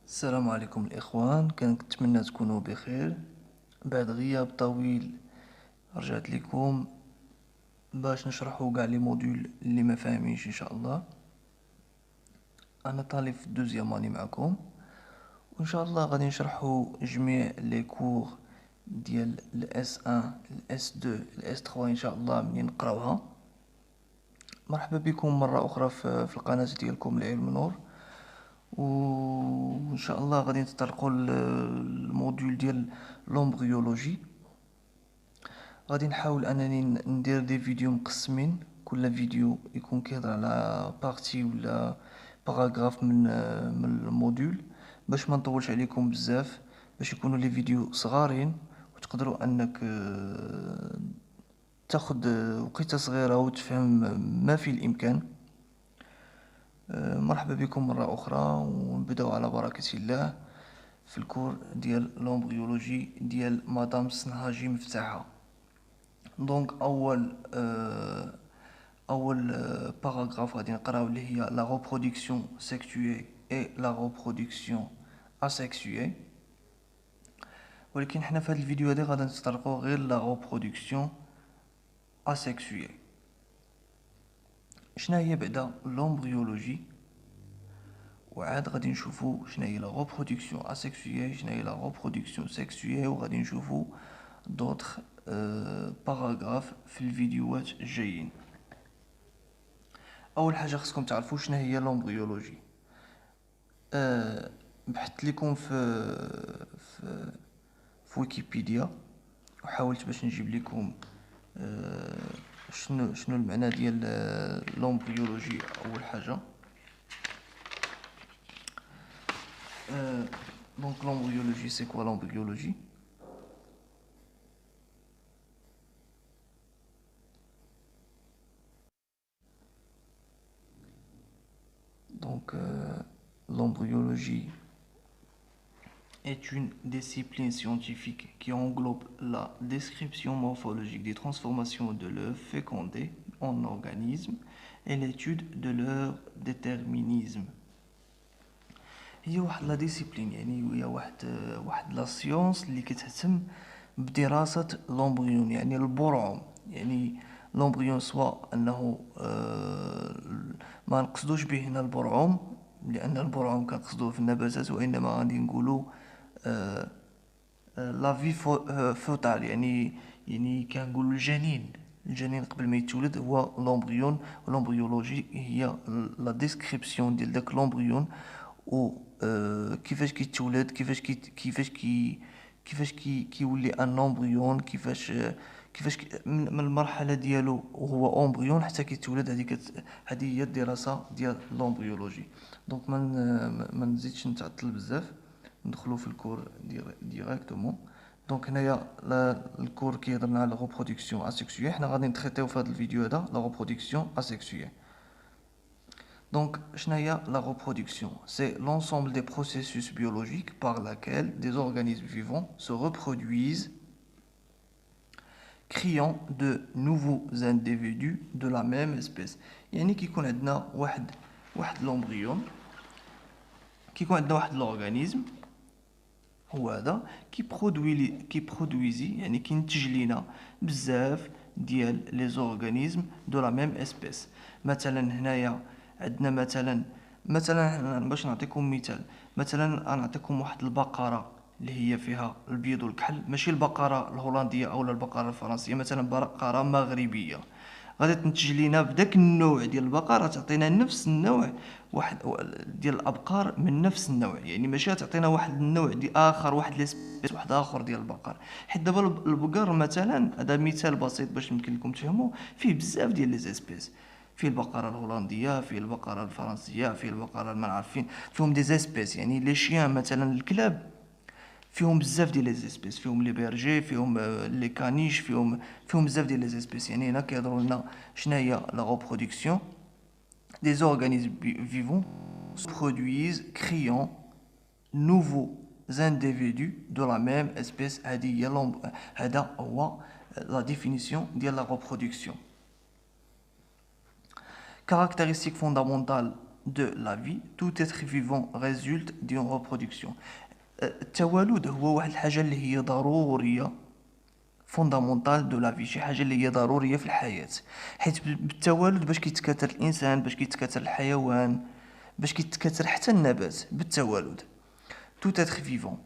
السلام عليكم الإخوان، كنتمنى تكونوا بخير. بعد غياب طويل رجعت لكم باش نشرحوا كاع لي موديول اللي ما فاهمينش ان شاء الله. انا طالب في الدوزيام اني معكم، وان شاء الله غادي نشرحوا جميع لي كور ديال الاس 1 الاس 2 الاس 3 ان شاء الله منين نقراوها. مرحبا بكم مره اخرى في القناه ديالكم العلم نور. وان شاء الله غادي نتطرقوا للموديول ديال لومبريولوجي. غادي نحاول انني ندير دي فيديو مقسمين، كل فيديو يكون كيهضر على بارتي ولا باراغراف من الموديول، باش ما نطولش عليكم بزاف، باش يكونوا لي فيديو صغارين وتقدروا انك تاخد وقيته صغيره وتفهم ما في الامكان. مرحبا بكم مرة أخرى، ونبداو على بركة الله في الكور ديال لومبريولوجي ديال مدام سنهاجي مفتاحة. دونك أول باراغراف غادي نقراو اللي هي لا ريبرودكسيون سيكسويل اي لا ريبرودكسيون اسيكسويل، ولكن حنا في هذا الفيديو هذا غادي نتطرقوا غير لا ريبرودكسيون اسيكسويل. شنو هي بعدا لومبريولوجي، وعاد غادي نشوفو شنو هي لا ريبرودكسيون اسيكسويل، شنو هي لا ريبرودكسيون سيكسويل، وغادي نشوفو دوطخ باراغراف في الفيديوهات الجايين. اول حاجه خصكم تعرفوا شنو هي لومبريولوجي. بحثت لكم في في ويكيبيديا، وحاولت باش نجيب لكم شنو المعنى ديال لومبريولوجي. اول حاجه donc l'embryologie, c'est quoi l'embryologie? Donc l'embryologie est une discipline scientifique qui englobe la description morphologique des transformations de l'œuf fécondé en organisme et l'étude de leur déterminisme. هي واحد لا ديسيبلين، يعني هي واحد لا سيونس اللي كتهتم بدراسة لومبريون، يعني البرعم. يعني لومبريون سواء انه ما نقصدوش به هنا البرعم، لان البرعم كنقصدوه في النباتات، وانما غادي نقولوا لا في فوتال، يعني كنقولوا الجنين قبل ما يتولد هو لومبريون. لومبريولوجي هي لا ديسكريبسيون ديال داك لومبريون، و كيفاش كيتولد، كيفاش كيولي ان امبريون، كيفاش من المرحله ديالو وهو امبريون حتى كيتولد. هذه هي الدراسه ديال لومبريولوجي. دونك ما نزيدش نتعطل بزاف، ندخلوا في الكور ديريكتومون. دونك هنايا الكور كيهضرنا على لا ريبرودكسيون اسيكسويل. حنا غادي نتريتيو في هذا الفيديو هذا لا ريبرودكسيون اسيكسويل. Donc, la reproduction, c'est l'ensemble des processus biologiques par lesquels des organismes vivants se reproduisent, créant de nouveaux individus de la même espèce. يعني كيكون عندنا واحد l'embryon، كيكون عندنا واحد l'organisme هو هذا كيبرودويزي، يعني كينتج لينا بزاف ديال لي زورغانيزم دو لا ميم اسبيس. مثلا هنايا عندنا مثلا باش نعطيكم مثال، مثلا نعطيكم واحد البقره اللي هي فيها البيض والكحل، ماشي البقره الهولنديه او البقره الفرنسيه، مثلا بقره مغربيه غادي تنتج لينا بداك النوع ديال البقره، تعطينا نفس النوع واحد ديال الابقار من نفس النوع. يعني ماشي تعطينا واحد النوع دي اخر، واحد ليسبيس واحد اخر ديال البقر. حيت دابا البقر مثلا، هذا مثال بسيط باش يمكن لكم تفهموا، فيه بزاف ديال لي زيسبيس. فيه البقره الهولنديه، فيه البقره الفرنسيه، فيه البقره ما عارفين، فيهم دي زيسبيس. يعني لي شيان مثلا الكلاب فيهم بزاف ديال لي زيسبيس، فيهم لي بيرجي، فيهم لي كانيش، فيهم بزاف ديال لي زيسبيس. يعني هنا كيهضروا لنا شناهي لا ريبرودكسيون des organismes vivants se produisent, créant nouveaux individus de la même espèce. هذا هو la définition de la reproduction. Caractéristique fondamentale de la vie. Tout être vivant résulte d'une reproduction. التوالد هو واحد الحاجة اللي هي ضرورية فوندامونتال دو لا في، شي حاجة اللي هي ضرورية في الحياة، حيت بالتوالد باش كيتكاثر الإنسان، باش كيتكاثر الحيوان، باش كيتكاثر حتى النبات بالتوالد. tout être vivant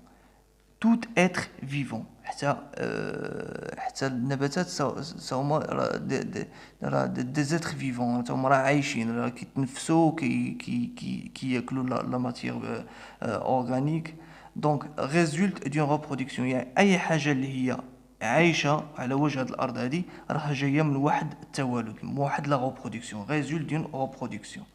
tout être vivant حتى النباتات هما راه دي زيتر فيفون، هما راه عايشين، راه كيتنفسوا، كياكلوا لا ماتيير اورغانيك. دونك ريزولت دون ريبرودكسيون، يعني اي حاجه اللي هي عايشه على وجه هذه الارض هذه راها جايه من واحد التوالد، من واحد لا ريبرودكسيون، ريزولت دون ريبرودكسيون.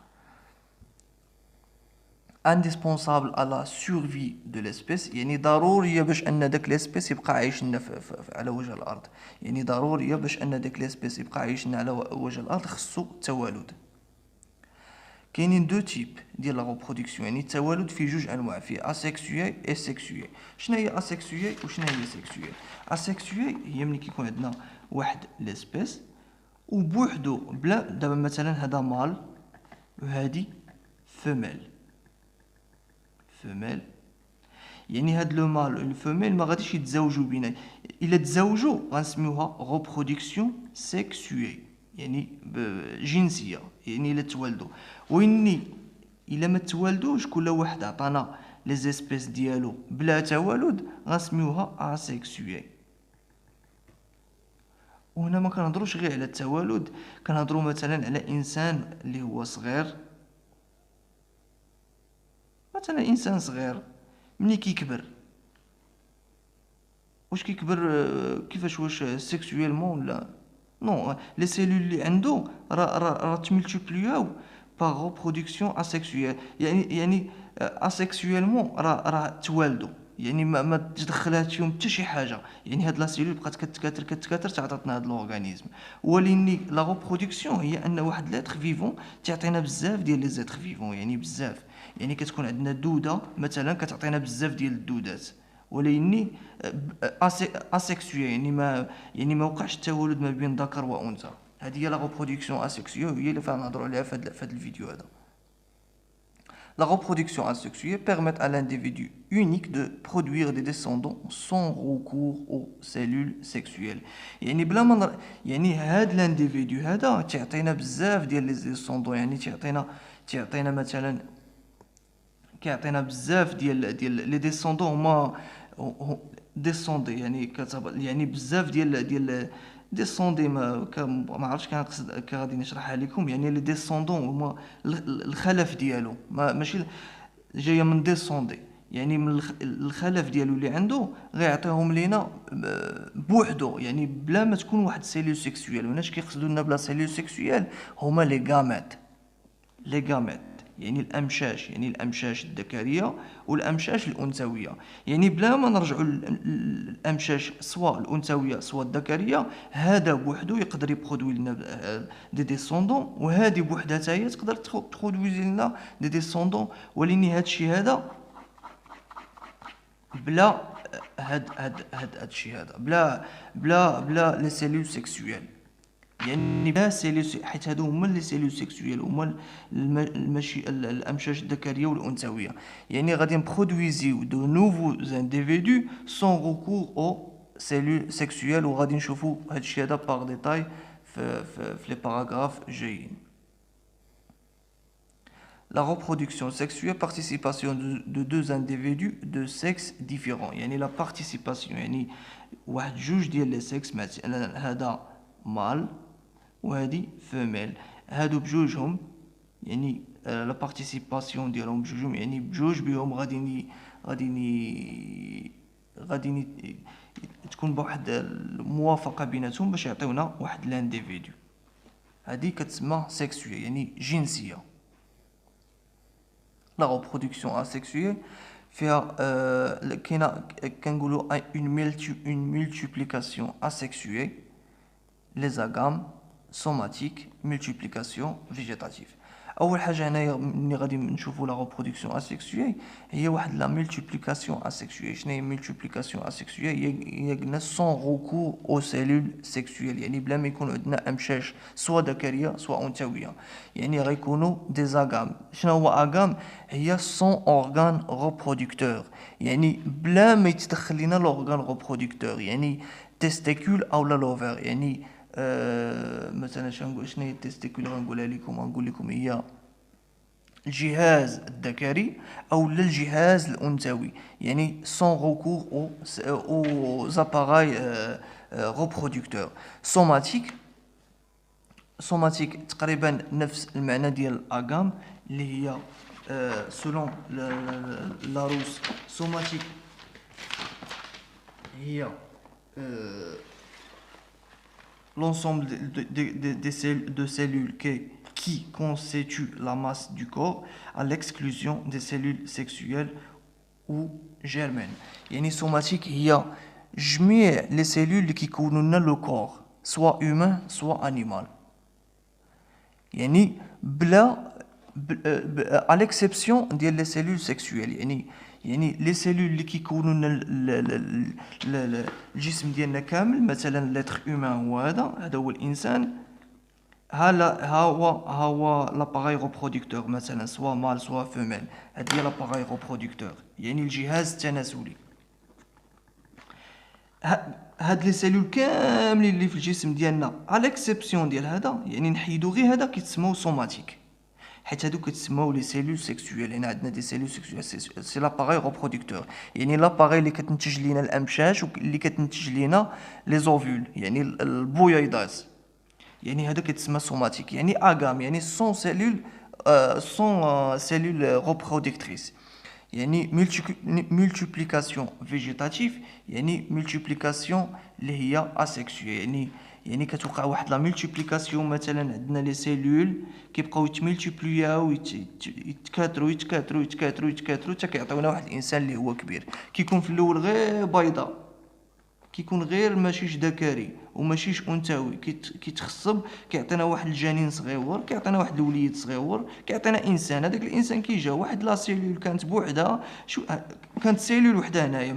indispensable à la survie de l'espèce، يعني ضرورية باش ان داك ليسبيس يبقى عايش لنا على وجه الارض، يعني ضرورية باش ان داك ليسبيس يبقى عايش لنا على وجه الارض خصو التوالد. كاينين دو تيب ديال لا ريبرودكسيون، يعني التوالد فيه جوج انواع، فيه اسيكسويل اي سيكسويل. شنو هي اسيكسويل وشنو هي سيكسويل؟ اسيكسويل هي ملي كيكون عندنا واحد ليسبيس وبوحدو، بلا دابا مثلا هذا مال وهادي فيميل، يعني هاد لو مال و الفيميل ما غاديش يتزوجوا بينا، الا تزوجوا غنسميوها ريبرودكسيون سيكسويل، يعني جنسيه، يعني الا توالدوا. واني الا ما توالدوش كل واحد عطانا لي زيسبيس ديالو بلا توالد غنسميوها اسيكسويل. وهنا ما كنهضروش غير على التوالد، كنهضروا مثلا على انسان اللي هو صغير، مثلا انسان صغير ملي كيكبر، واش كيكبر كيفاش؟ واش سيكسويلمون ولا نو؟ لي سيلول اللي عنده راه تملتيبلياو باغ ريبرودكسيون اسيكسويل، يعني اسيكسويلمون راه توالدوا، يعني ما تدخلات فيهم حتى شي حاجه، يعني هاد لا سيلول بقات كتكاثر تعطاتنا هاد الاورغانيزم. ولكن لا ريبرودكسيون هي ان واحد لاتر فيفون تعطينا بزاف ديال لي زيتر فيفون، يعني بزاف، يعني كتكون عندنا دوده مثلا كتعطينا بزاف ديال الدودات، ولكن اسيكسويل، يعني ما وقعش التوالد ما بين ذكر وانثى. هذه هي لا ريبرودكسيون اسيكسويل، هي اللي فغنهضروا عليها في هذا الفيديو هذا. La reproduction asexuée permet à l'individu unique de produire des descendants sans recours aux cellules sexuelles. يعني بلا ما يعني هاد الانديفيديو هذا تعطينا بزاف ديال لي ديسوندون، يعني تعطينا مثلا كيعطينا بزاف ديال لي ديسوندون هما ديسوندي، يعني يعني بزاف ديال ديسوندي، ما عرفتش كنقصد غادي نشرحها لكم. يعني لي ديسوندون هما الخلف ديالو، ماشي جايه من ديسوندي، يعني من الخلف ديالو اللي عنده غيعطيهم لينا بوحدو، يعني بلا ما تكون واحد سيلول سيكسويل. وناش كيقصدوا لنا بلا سيلول سيكسويل؟ هما لي غامات يعني الامشاش الذكريه والامشاش الانثويه. يعني بلا ما نرجعوا الامشاش سواء الانثويه سواء الذكريه، هذا بوحدو يقدر يبرودوي لنا دي ديسوندون، وهذه بوحدها حتى هي تقدر تبرودوي لنا دي ديسوندون. ولكن هذا الشيء هذا بلا الشيء هذا بلا لي سيلول سيكسويل، يعني بلا سيلول، حيت هادو هما لي سيلول سيكسويل، هما الامشاش الذكريه والانثويه. يعني غادي نبرودويزيو دو نوفو انديفيدو سون ريكور او سيلول سيكسويل، وغادي نشوفوا هاد الشيء هذا باغ ديتاي في لي باراغراف جايين. La reproduction sexuelle, participation de deux individus de sexe différents. يعني la participation يعني واحد جوج ديال لي سكس، مثلا هذا مال وهذه فيميل، هادو بجوجهم يعني لا بارتيسيباسيون ديالهم بجوجهم، يعني بجوج بهم غادي تكون بواحد الموافقه بيناتهم باش يعطيونا واحد لانديفيدو. هذه كتسمى سيكسويل، يعني جنسيه. لا reproduction asexuelle فيها كاينه كنقولوا une multiplication asexuée, les agames somatique, multiplication végétative. اول حاجه هنايا ملي غادي نشوفوا لا ريبرودكسيون اسيكسويي هي واحد لا ملتيبليكاسيون اسيكسويي. شنو هي ملتيبليكاسيون اسيكسويي؟ هي قلنا سون ريكور او سيلول سيكسويل، يعني بلا ما يكون عندنا امشاش سواء ذكريه سواء انثويه، يعني غيكونوا دي زاغام. شنو هو اغام؟ هي سون اورغان ريبرودكتور، يعني بلا ما يتدخل لنا لورغان ريبرودكتور، يعني تستيكول او لا لوفر. يعني مثلا شنقول شنو هي التستيكول؟ غنقولها لكم، غنقول لكم هي الجهاز الذكري او الجهاز الانثوي، يعني سون ريكور او زاباراي ريبرودكتور. سوماتيك، سوماتيك تقريبا نفس المعنى ديال اغام اللي هي سولون لاروس. سوماتيك هي l'ensemble de cellules qui constituent la masse du corps à l'exclusion des cellules sexuelles ou germaines. يعني somatique هي جميع les cellules اللي كيكونوا لنا لو كور سواء humain سواء animal، يعني بلا à l'exception ديال les cellules sexuelles. يعني لي سيلول اللي كيكونوا لنا الجسم ديالنا كامل، مثلا لاتر هومان هو هذا هو الانسان، ها هو لاباراي ريبرودكتور، مثلا سواء مال سواء فيميل، هذه هي لاباراي ريبرودكتور يعني الجهاز التناسلي. هاد لي سيلول كاملين اللي في الجسم ديالنا على اكسبسيون ديال هذا، يعني نحيدو غير هذا، كيتسموا سوماتيك، حيت هادو كيتسموا لي سيلول سيكسويل. هنا عندنا دي سيلول سيكسويل، سي لاباراي ريبرودكتور، يعني لاباراي اللي كتنتج لينا الامشاش واللي كتنتج لينا لي زوفول، يعني البويضات، يعني هذا كيتسمى سوماتيك. يعني اغام يعني سون سيلول سون سيلول ريبرودكتريس. يعني ملتيبليكاسيون فيجيتاتيف، يعني ملتيبليكاسيون اللي هي اسيكسويل، يعني كتوقع واحد لا ملتيبليكاسيون. مثلا عندنا لي سيلول كيبقاو يتملتيبلياو يتكاثروا يتكاثروا يتكاثروا يتكاثروا حتى كيعطيونا واحد الانسان اللي هو كبير. كيكون في الاول غير بيضه، كيكون غير ماشيش ذكري وماشيش انثوي، كيتخصب، كيعطينا واحد الجنين صغيور، كيعطينا واحد الوليد صغيور، كيعطينا انسان. هذاك الانسان كيجا واحد لا سيلول كانت بوحدها، كانت سيلول وحده هنايا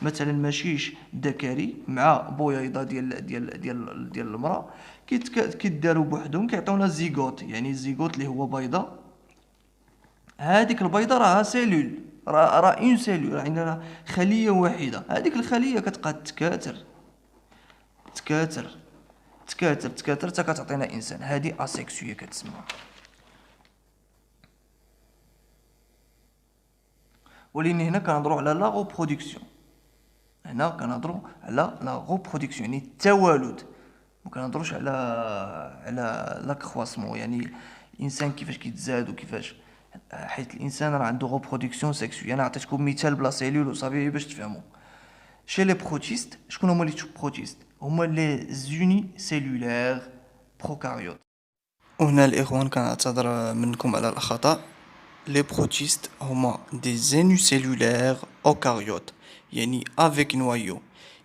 مثلا ماشيش ذكري مع بويضه ديال المراه، كيداروا بوحدهم، كيعطيونا الزيغوت، يعني الزيغوت اللي هو بيضه. هذيك البيضه راها سيلول، راه اون سيلول، راه عندنا خليه واحده. هذيك الخليه كتبقى تكاثر تكاثر تكاثر تكاثر حتى كتعطينا انسان. هذه اسيكسويه كتسمى. ولكن هنا كنهضروا على لا ريبرودكسيون، هنا كنهضروا على لا ريبرودكسيون يعني التوالد، ما كنهضروش على لا كرواسمون، يعني الانسان كيفاش كيتزاد وكيفاش، حيت الانسان راه عنده ريبرودكسيون سيكسويل. انا عطيتكم مثال بلا سيلول وصافي باش تفهموا. شي لي بروتيست، شكون هما لي بروتيست؟ هما لي زوني سيلولير بروكاريوت. وهنا الاخوان كنعتذر منكم على الخطا، لي بروتيست هما دي زينوسيلولير اوكاريوت، يعني افيك نوايو،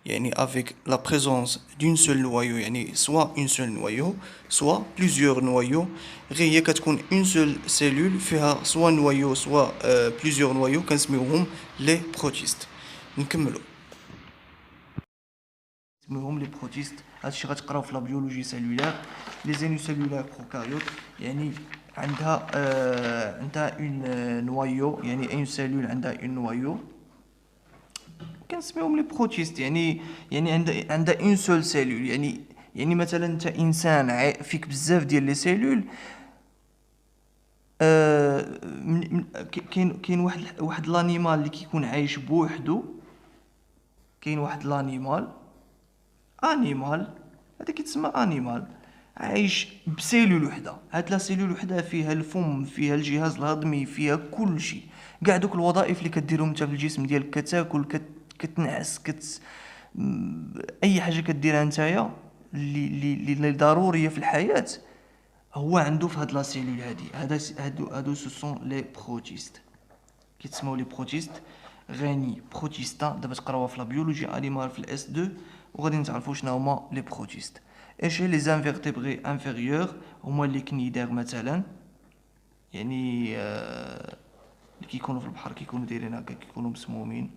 يعني avec la présence d'une seule noyau، يعني soit une seule noyau soit plusieurs noyaux. غير هي كتكون une seule cellule فيها soit noyau soit plusieurs noyaux، كنسميوهم لي بروتيست. نكملوا نسميوهم لي بروتيست. هادشي غتقراو في لا بيولوجي سيلولير. لي زينوسيلولير بروكاريوت يعني عندها اون نوايو، يعني اون سيلول عندها اون نوايو، كنسميوهم لي بروتيست. يعني عندها اون سول سيلول. يعني مثلا انت انسان فيك بزاف ديال لي سيلول، كاين واحد لانيمال اللي كيكون عايش بوحدو، كاين واحد لانيمال هذا كيتسمى انيمال عايش بسيلول وحده. هاد لا سيلول وحده فيها الفم، فيها الجهاز الهضمي، فيها كل شيء، كاع دوك الوظائف اللي كديرهم انت في الجسم ديالك، كتاكل، كتنعس، اي حاجه كديرها نتايا اللي ضروريه في الحياه، هو عنده في هاد لا سيلول هادي. هادو سو سون لي بروتيست، كيتسموا لي بروتيست غاني بروتيستا. دابا تقراوها في لا بيولوجي انيمال في الاس 2 وغادي نتعرفوا شنو هما لي بروتيست. ايش لي زانفيرتيبري انفيريور هما لي كنيدير مثلا، يعني اللي كيكونوا في البحر كيكونوا دايرين هكا، كيكونوا مسمومين.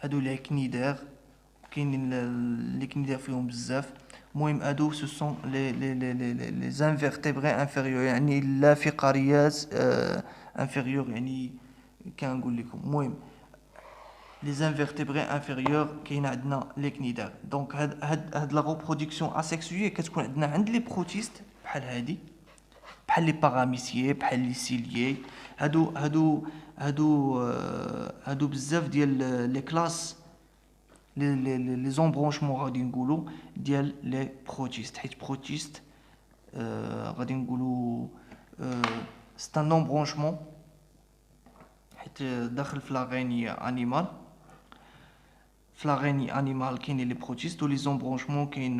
هادو لي كنيدير، كاينين لي كنيدير فيهم بزاف. المهم هادو سو سون لي زانفيرتيبري انفيريور، يعني لا فقاريات انفيريور، يعني كنقول لكم. المهم لي زانفيرتيبري انفيريور كاين عندنا لي كنيدير. دونك هاد لا ريبرودكسيون اسيكسويي كتكون عندنا عند لي بروتيست بحال هادي، بحال لي باراميسيي، بحال لي سيليي. هادو بزاف ديال لي كلاس، لي زومبرونشمون غادي نقولوا ديال لي بروتيست. حيت بروتيست غادي نقولوا سي ان نومبرونشمون، حيت داخل في لاغيني انيمال. في لاغيني انيمال كاينين لي بروتيست و لي زومبرونشمون، كاين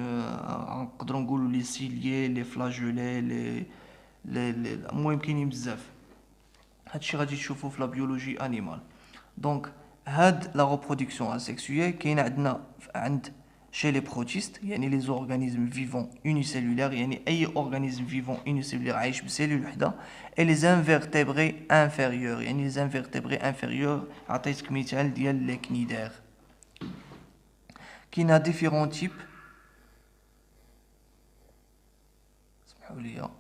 نقدروا نقولوا لي سيليي، لي فلاجولي، المهم كاينين بزاف. هادشي غادي تشوفوه في لا بيولوجي انيمال. دونك هاد لا ريبرودكسيون اسيكسويل كاينه عندنا عند chez les protistes، يعني les organismes vivants unicellulaires، يعني اي organisme vivant unicellulaire عايش بسيلول وحده. et les invertébrés inférieurs، يعني les invertébrés inférieurs عطيتك مثال ديال لي كنيدير. كاينه ديفيرون تيب، سمحوا لي،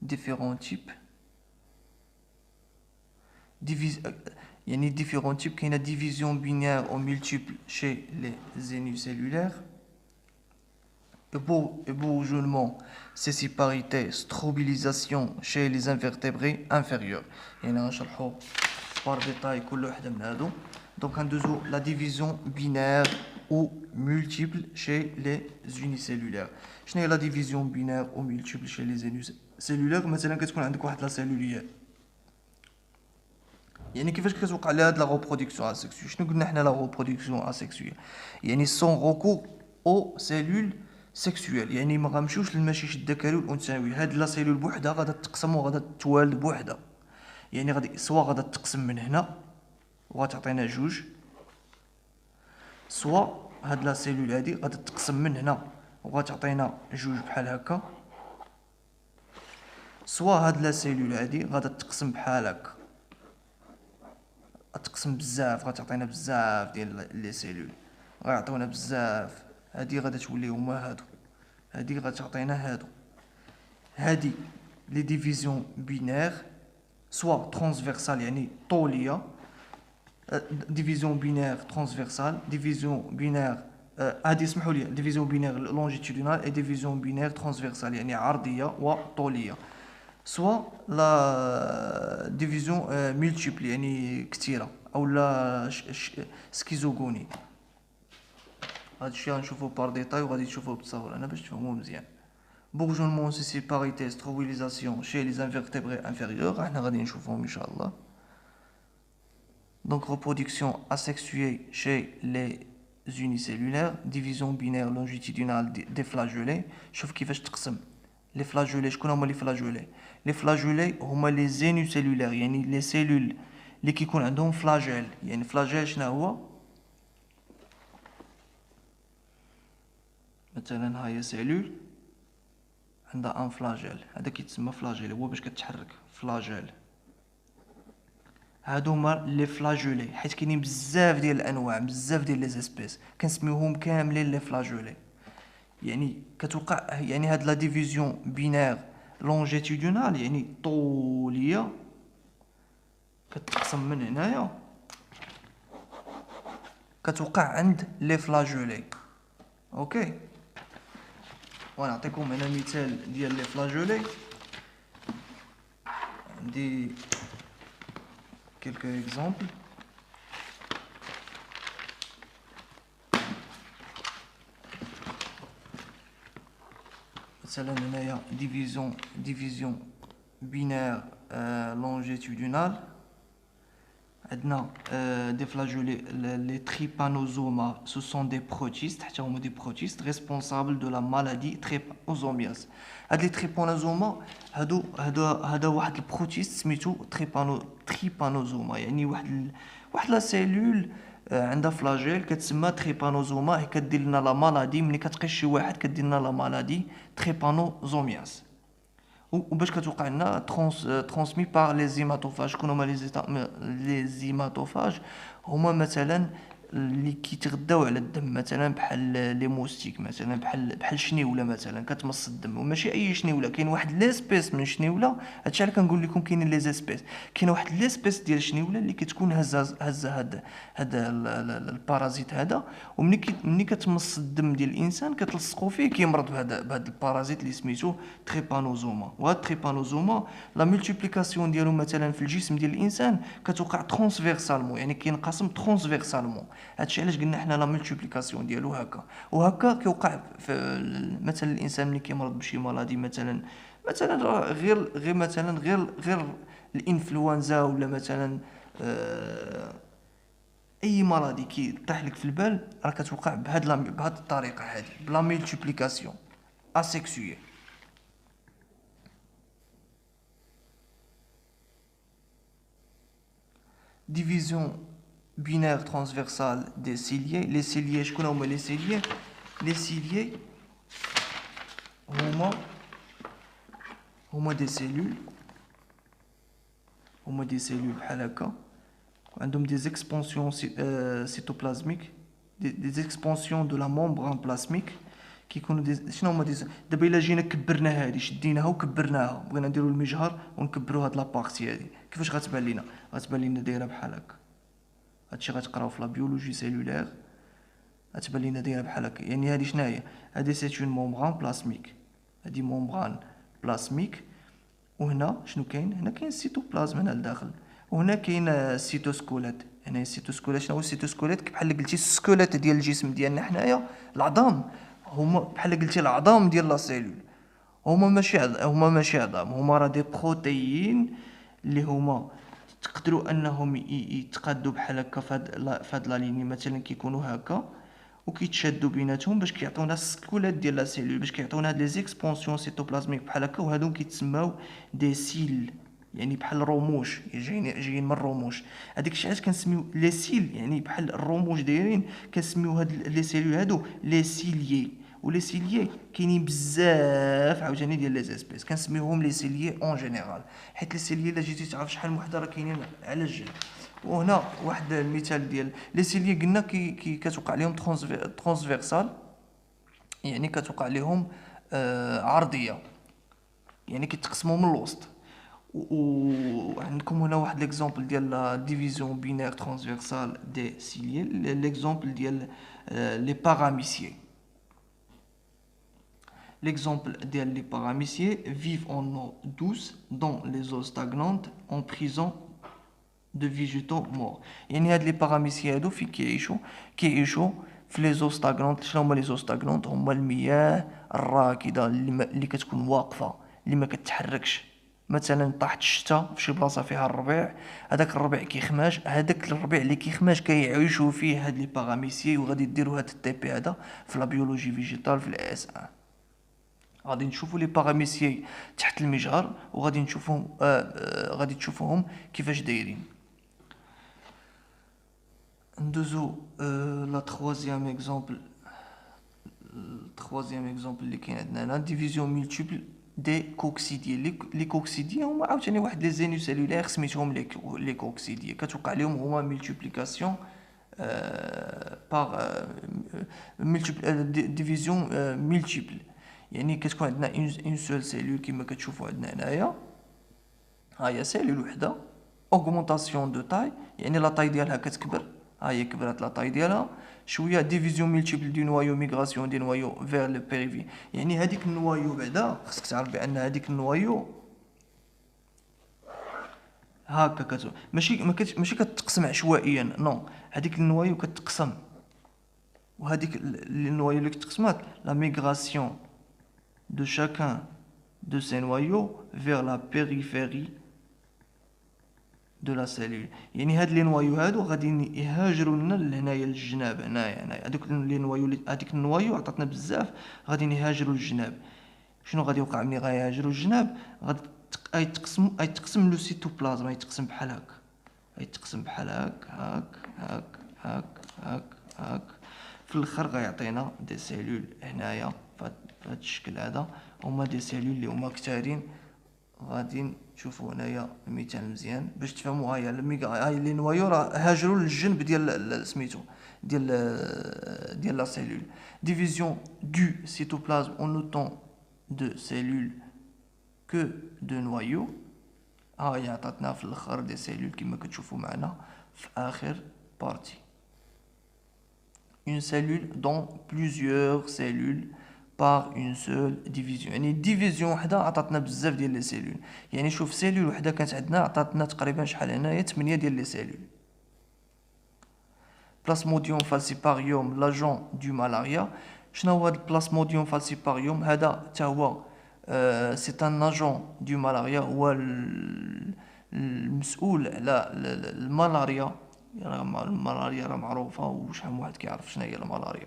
ديفيرون تيب يعني ديفيرون تيب. كاينه ديفيزيون بينير او مولتيبل chez les unicellulaires، bourgeonnement, céciparité, strobilisation chez les invertébrés inférieurs. يعني غنشرحو بار ديتاي كل وحده من هادو. دونك غندوزو لا ديفيزيون بينير او مولتيبل chez les unicellulaires. شنو هي لا ديفيزيون بينير او مولتيبل chez les unicellulaires؟ مثلا كتكون عندك واحد لا سيلوليه، يعني كيفاش كتوقع لها هاد لا ريبرودكسيون اسيكسويل؟ شنو قلنا حنا لا ريبرودكسيون اسيكسويل؟ يعني سون روكور او سيلول سيكسويل، يعني ما غنمشيوش للمشيش الذكري والانثوي. هاد لا سيلول بوحدها غادا تقسم وغادا توالد بوحدها، يعني غادي سوا غادا تقسم من هنا وغتعطينا جوج، سوا هاد لا سيلول هادي غادا تقسم من هنا وغتعطينا جوج بحال هكا، سوا هاد لا سيلول هادي غادا تقسم بحال هكا، غتقسم بزاف، غتعطينا بزاف ديال لي سيلول، غيعطيونا بزاف. هادي غادا تولي هما هادو، هادي غتعطينا هادو. هادي لي ديفيزيون بينير سوا ترانسفيرسال يعني طوليه، ديفيزيون بينير ترانسفيرسال، ديفيزيون بينير هادي اسمحوا لي، ديفيزيون بينير لونجيتودينال اي ديفيزيون بينير ترانسفيرسال يعني عرضيه وطوليه، سوا لا ديفيزيون مولتيبل يعني كثيره، او لا سكيزوغوني. هادشي غنشوفو بار ديتاي وغادي تشوفوه بالتصاور انا باش تفهموه مزيان. bourgeonnement, céciparité, strobilisation chez les invertébrés inférieurs, حنا غادي نشوفوهم ان شاء الله. Donc reproduction asexuée chez les unicellulaires, division binaire longitudinale des flagellés. شوف كيفاش تقسم لي فلاجولي. شكون هما لي فلاجولي؟ لي فلاجولي هما لي زينوسيلولار، يعني لي سيلول اللي كيكون عندهم فلاجيل. يعني فلاجيل شنو هو؟ مثلا هاهي سيلول عندها ان فلاجيل، هذا كيتسمى فلاجيل، هو باش كتحرك فلاجيل. هادو هما لي فلاجولي، حيت كاينين بزاف ديال الانواع، بزاف ديال لي زيسبيس كنسميوهم كاملين لي فلاجولي. يعني كتوقع يعني هاد لا ديفيزيون بينير لونجيتودينال يعني طوليه كتقسم من هنايا، كتوقع عند لي فلاجولي. اوكي، ونعطيكم هنا مثال ديال لي فلاجولي. عندي quelques exemples. مثلا هنايا ديفيزيون بينير لونجيتودينال. عندنا دي فلاجولي لي تريبانوزوما، سو سون دي بروتيست، حتى هما دي بروتيست ريسبونسابل دو لا مالادي تريبانوزومياس. هاد لي تريبانوزوما هذا واحد البروتيست سميتو تريبانوزوما، يعني واحد لا سيلول عندها فلاجيل كتسمى تريبانوزوما، هي كدير لنا لا مالادي. ملي كتقيس شي واحد كدير لنا لا مالادي تريبانوزومياس. وباش كتوقع لنا ترونسمي باغ لي زيماتوفاج. شكون هما لي زيماتوفاج؟ هما مثلا اللي كيتغداو على الدم، مثلا بحال لي موستيك، مثلا بحال شنيوله مثلا كتمص الدم. وماشي اي شنيوله، كاين واحد ليسبيس من شنيوله. هادشي علاش كنقول لكم كاينين لي زيسبيس. كاين واحد ليسبيس ديال الشنيوله اللي كتكون هزه هاد البارازيت هذا. ملي كتمص الدم ديال الانسان كتلصقوا فيه كيمرض بهذا البارازيت اللي سميتو تريبانوزوما. وهاد تريبانوزوما لا مولتيبليكاسيون ديالو مثلا في الجسم ديال الانسان كتوقع ترونسفيرسالمون، يعني كينقسم ترونسفيرسالمون. هادشي علاش قلنا حنا لا مولتيبليكاسيون ديالو هكا. وهكا كيوقع في مثلا الانسان ملي كيمرض بشي مرض، مثلا غير الانفلونزا، ولا مثلا اي مرض كيطيح لك في البال راه كتوقع بهاد الطريقه هذه، بلا مولتيبليكاسيون اسيكسويل. division binaire transversale des ciliés. Les ciliés, je connais les ciliés. Les ciliés هما des cellules. هما des cellules بحال هكا، عندهم des expansions cytoplasmiques، des expansions de la membrane plasmique كيكونوا شنو هما دابا الا جينا كبرنا هذه، شديناها وكبرناها، بغينا نديروا المجهر ونكبروا هاد لابارتي هذه، كيفاش غتبان لينا؟ غتبان لينا دايره بحال هكا. هادشي غتقراو في لا بيولوجي سيلولير، غتبان لينا دايره بحال هكا. يعني هادي شناهي؟ هادي سيت اون مومبران بلاسميك، هادي مومبران بلاسميك. وهنا شنو كاين؟ هنا كاين السيتوبلازم هنا لداخل، وهنا كاين السيتوسكولات. هنا السيتوسكولات، شنو هو السيتوسكولات؟ بحال قلتي السكولات ديال الجسم ديالنا حنايا، العظام. هما بحال قلتي العظام ديال لا سيلول. هما ماشي عظام، هما راه دي بروتيين اللي هما تقدروا انهم يتقادوا بحال هكا فهاد لا ليني، مثلا كيكونوا هكا وكيتشادوا بيناتهم باش كيعطيونا السكولات ديال لا سيلول، باش كيعطيونا هاد لي زيكسبونسيون سيتوبلازميك بحال هكا. وهادو كيتسماو دي سيل، يعني بحال الرموش، جايين من الرموش. هذيك الشيء علاش كنسميو لي سيل، يعني بحال الرموش دايرين، كنسميو هاد لي سيلول هادو لي سيليي. ولي سيليي كاينين بزاف عاوتاني ديال لي زيسبيس، كنسميوهم لي سيليي اون جينيرال، حيت لي سيليي الا جيتي تعرف شحال من وحده راه كاينين على الجهه. وهنا واحد المثال ديال لي سيليي قلنا كتوقع لهم ترانسفيرسال، يعني كتوقع لهم عرضيه، يعني كيتقسموا من الوسط. وعندكم هنا واحد ليكزامبل ديال لا ديفيزيون بينير ترانسفيرسال دي سيليي، ليكزامبل ديال لي باراميسيي. L'exemple des parameciers vivent en eau douce dans les eaux stagnantes en prison de végétaux morts. يعني هاد لي باراميسيي هادو فين كيعيشوا في لي زو ستاغنونت. شنو هما لي زو ستاغنونت؟ هما المياه الراكده اللي كتكون واقفه، اللي ما كتحركش. مثلا طاحت الشتاء في شي بلاصه فيها الربيع، هذاك الربيع كيخماج، هذاك الربيع اللي كيخماج كيعيشوا فيه هاد لي باراميسيي. وغادي ديروا هاد التي بي هذا في لا بيولوجي فيجيتال في الاس 1. غادي نشوفوا لي باراميسيي تحت المجهر، وغادي نشوفوهم غادي تشوفوهم كيفاش دايرين. ندوزو لا تروازيام اكزامبل. التروازيام اكزامبل اللي كاين عندنا هنا ديفيزيون مولتيبل دي كوكسيدي. لي كوكسيدي هما عاوتاني واحد لي زينو سيلولير سميتهم لي كوكسيدي. كتوقع لهم هما مولتيبليكاسيون باغ ديفيزيون مولتيبل. يعني كتكون عندنا اون سول سيلول كما كتشوفوا عندنا هنايا، ها هي سيلول وحده، اوغمونطاسيون دو تاي، يعني لا تاي ديالها كتكبر. ها هي كبرات لا تاي ديالها شويه. ديفيزيون مولتيبل دو نوايو، ميغراسيون دي نوايو فير لو بيريفي. يعني هذيك النوايو بعدا خصك تعرف بان هذيك النوايو هكا ماشي كتقسم عشوائيا، نو، هذيك النوايو كتقسم. وهذيك النوايو اللي كتقسمات لا ميغراسيون de chacun de ces noyaux vers la périphérie de la cellule. يعني هاد لي نوايو هادو غادي يهاجروا لنا لهنايا للجناب. هنايا هادوك لي نوايو، هذيك النوايو عطاتنا بزاف، غادي يهاجروا للجناب. شنو غادي يوقع ملي غيهاجروا للجناب؟ غادي يتقسم لو سيتوبلازم، يتقسم بحال هكا، يتقسم بحال هاك هاك هاك هاك هاك هاك. في الاخر غيعطينا دي سيلول هنايا فهاد الشكل هذا، هما دي سيلول اللي هما كتارين. غادي تشوفوا هنايا المثال مزيان باش تفهموا. هاي لي نوايو راه هاجروا للجنب ديال سميتو ديال لا سيلول. ديفيزيون دو سيتوبلازم اون اوتون دو سيلول كو دو نوايو. هاهي عطاتنا في الاخر دي سيلول كما كتشوفوا معنا في اخر بارتي. Une cellule dont plusieurs cellules par une seule division. يعني ديفيزيون وحده عطاتنا بزاف ديال لي سيلول. يعني شوف سيلول وحده كانت عندنا عطاتنا تقريبا شحال هنايا 8 ديال لي سيلول. بلاسموديوم فالسيباريوم لاجون دو مالاريا. شنو هو هاد البلاسموديوم فالسيباريوم؟ هذا حتى هو سي ان اجون دو مالاريا، هو المسؤول على الملاريا. الملاريا راه معروفه، وشحال من واحد كيعرف شنو هي الملاريا.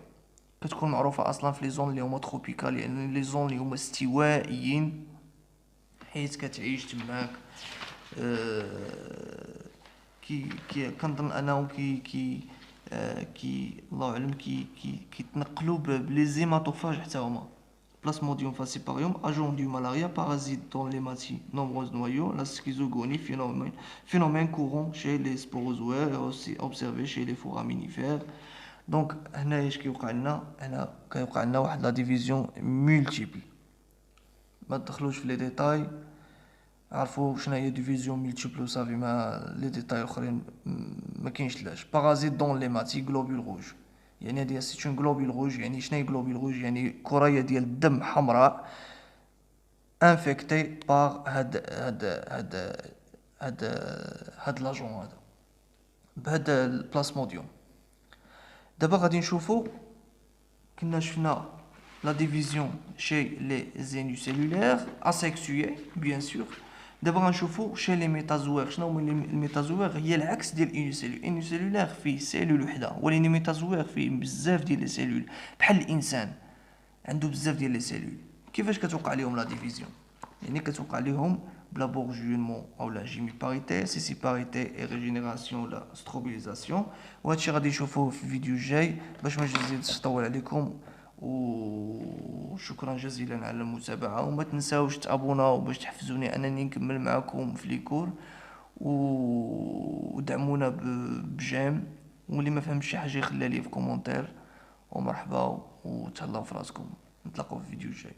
كتكون معروفه اصلا في لي زون اللي هما تروبيكال، يعني لي زون اللي هما استوائيين، حيت كتعيش تماك. كي كنظن انه كي الله اعلم كيتنقلوا بلي زيماتوفاج حتى هما. Plasmodium falciparum, agent du malaria, parasite dans les matières, nombreux noyaux, la schizogonie, phénomène courant chez les sporozoaires et aussi observé chez les foraminifères. Donc, هنا اش كيوقع لنا؟ هنا كيوقع لنا واحد لا ديفيزيون مولتيبل. ما تدخلوش في لي ديتاي، عرفوا شنو هي ديفيزيون مولتيبل وصافي. ما لي ديتاي اخرين ما كاينش لاش. بارازيت دون لي ماتي غلوبول روج، يعني هذه سيتون غلوبول روج. يعني شنو هي غلوبول روج؟ يعني كريه ديال الدم حمراء انفيكتي باغ هاد لاجون هذا، بهذا البلاسموديوم. دابا غادي نشوفوا كنا شفنا لا ديفيزيون شي لي زينوسيلولير اسيكسوي بيان سور. دابا غنشوفوا شي لي ميتازوير. شنو هما الميتازوير؟ هي العكس ديال انوسيلول. انوسيلولير فيه سيلول وحده، ولكن ميتازوير فيه بزاف ديال لي سيلول، بحال الانسان عنده بزاف ديال لي سيلول. كيفاش كتوقع لهم لا ديفيزيون؟ يعني كتوقع لهم بلا بورجيونمون او لا جيمي باريتي، سيسي باريتي اي ريجينيراسيون ولا ستروبيليزاسيون. وهادشي غادي نشوفوه في الفيديو الجاي باش ما نزيدش نطول عليكم. وشكرا جزيلا على المتابعه، وما تنساوش تابوناو باش تحفزوني انني نكمل معكم في ليكور، ودعمونا بجيم. واللي ما فهمش شي حاجه يخليها لي في كومونتير. ومرحبا وتهلاو في راسكم. نتلاقاو في الفيديو الجاي.